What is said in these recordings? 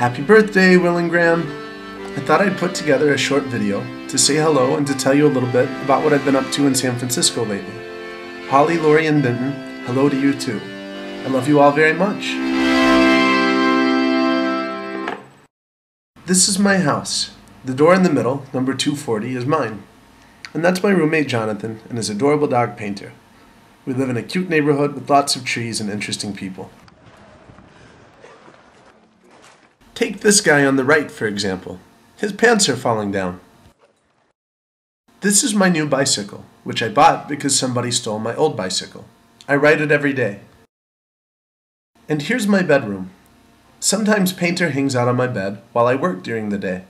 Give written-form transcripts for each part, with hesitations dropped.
Happy birthday, Will and Graham! I thought I'd put together a short video to say hello and to tell you a little bit about what I've been up to in San Francisco lately. Hollie, Lori, and Denton, hello to you too. I love you all very much. This is my house. The door in the middle, number 240, is mine. And that's my roommate Jonathan and his adorable dog Painter. We live in a cute neighborhood with lots of trees and interesting people. Take this guy on the right, for example. His pants are falling down. This is my new bicycle, which I bought because somebody stole my old bicycle. I ride it every day. And here's my bedroom. Sometimes Painter hangs out on my bed while I work during the day.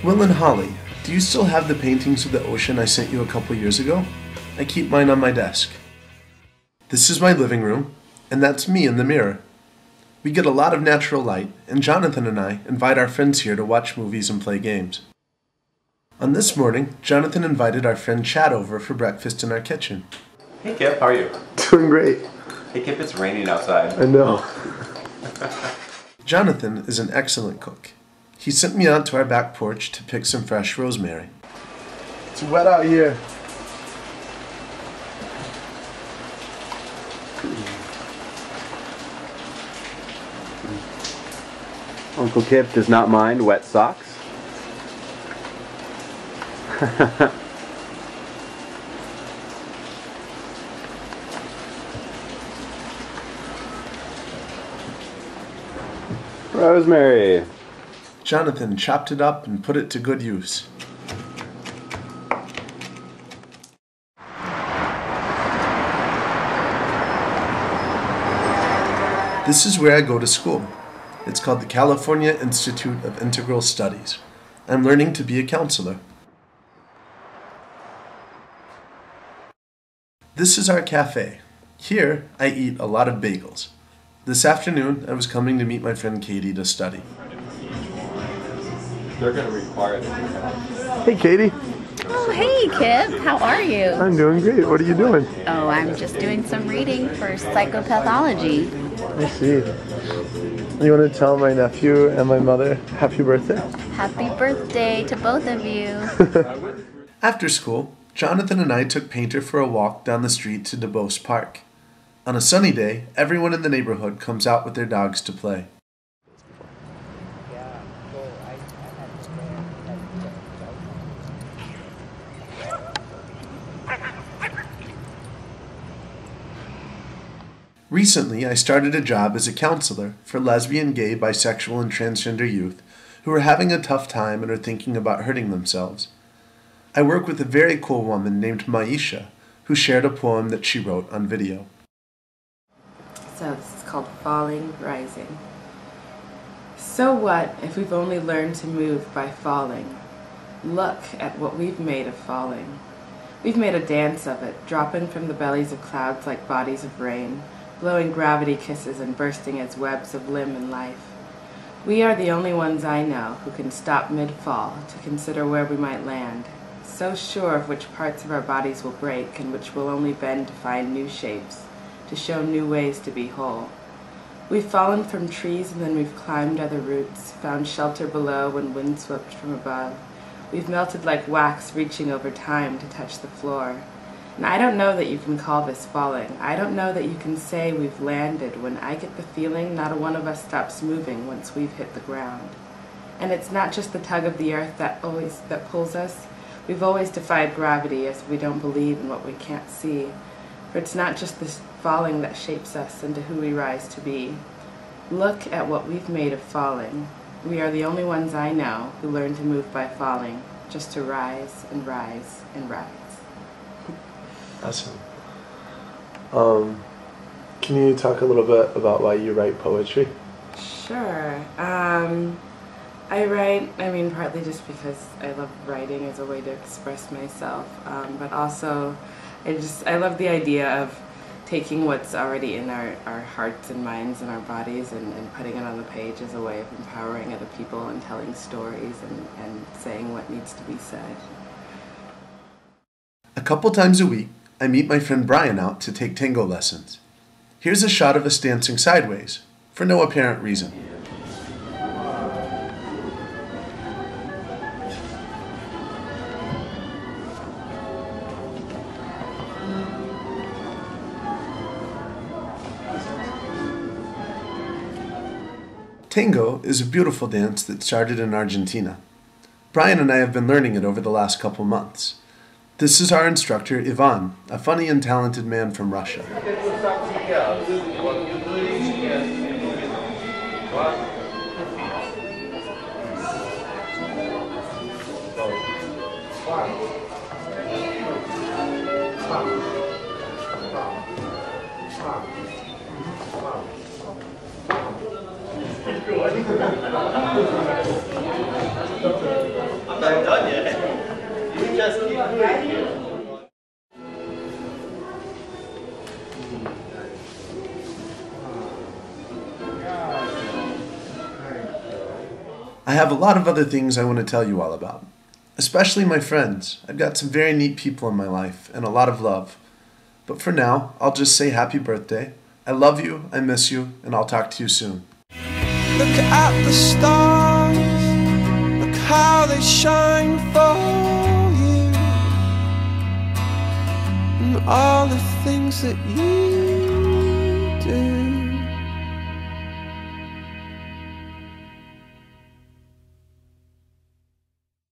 Will and Hollie, do you still have the paintings of the ocean I sent you a couple years ago? I keep mine on my desk. This is my living room, and that's me in the mirror. We get a lot of natural light, and Jonathan and I invite our friends here to watch movies and play games. On this morning, Jonathan invited our friend Chad over for breakfast in our kitchen. Hey Kip, how are you? Doing great. Hey Kip, it's raining outside. I know. Jonathan is an excellent cook. He sent me out to our back porch to pick some fresh rosemary. It's wet out here. Uncle Kip does not mind wet socks. Rosemary. Jonathan chopped it up and put it to good use. This is where I go to school. It's called the California Institute of Integral Studies. I'm learning to be a counselor. This is our cafe. Here, I eat a lot of bagels. This afternoon, I was coming to meet my friend Katie to study. They're going to require that. Hey, Katie. Oh, hey, Kip. How are you? I'm doing great. What are you doing? Oh, I'm just doing some reading for psychopathology. I see. You want to tell my nephew and my mother happy birthday? Happy birthday to both of you. After school, Jonathan and I took Painter for a walk down the street to DuBose Park. On a sunny day, everyone in the neighborhood comes out with their dogs to play. Recently, I started a job as a counselor for lesbian, gay, bisexual, and transgender youth who are having a tough time and are thinking about hurting themselves. I work with a very cool woman named Maisha, who shared a poem that she wrote on video. So this is called Falling, Rising. So what if we've only learned to move by falling? Look at what we've made of falling. We've made a dance of it, dropping from the bellies of clouds like bodies of rain, blowing gravity kisses and bursting as webs of limb and life. We are the only ones I know who can stop mid-fall to consider where we might land, so sure of which parts of our bodies will break and which will only bend to find new shapes, to show new ways to be whole. We've fallen from trees and then we've climbed other roots, found shelter below when wind swept from above. We've melted like wax reaching over time to touch the floor. And I don't know that you can call this falling. I don't know that you can say we've landed when I get the feeling not a one of us stops moving once we've hit the ground. And it's not just the tug of the earth that pulls us. We've always defied gravity as we don't believe in what we can't see. For it's not just this falling that shapes us into who we rise to be. Look at what we've made of falling. We are the only ones I know who learn to move by falling, just to rise and rise and rise. Awesome. Can you talk a little bit about why you write poetry? Sure. I write, partly just because I love writing as a way to express myself, but also I love the idea of taking what's already in our hearts and minds and our bodies and putting it on the page as a way of empowering other people and telling stories and saying what needs to be said. A couple times a week, I meet my friend Brian out to take tango lessons. Here's a shot of us dancing sideways, for no apparent reason. Tango is a beautiful dance that started in Argentina. Brian and I have been learning it over the last couple months. This is our instructor, Ivan, a funny and talented man from Russia. I'm not done yet. You just keep moving. I have a lot of other things I want to tell you all about, especially my friends. I've got some very neat people in my life and a lot of love. But for now, I'll just say happy birthday. I love you, I miss you, and I'll talk to you soon. Look at the stars, look how they shine for you, and all the things that you do.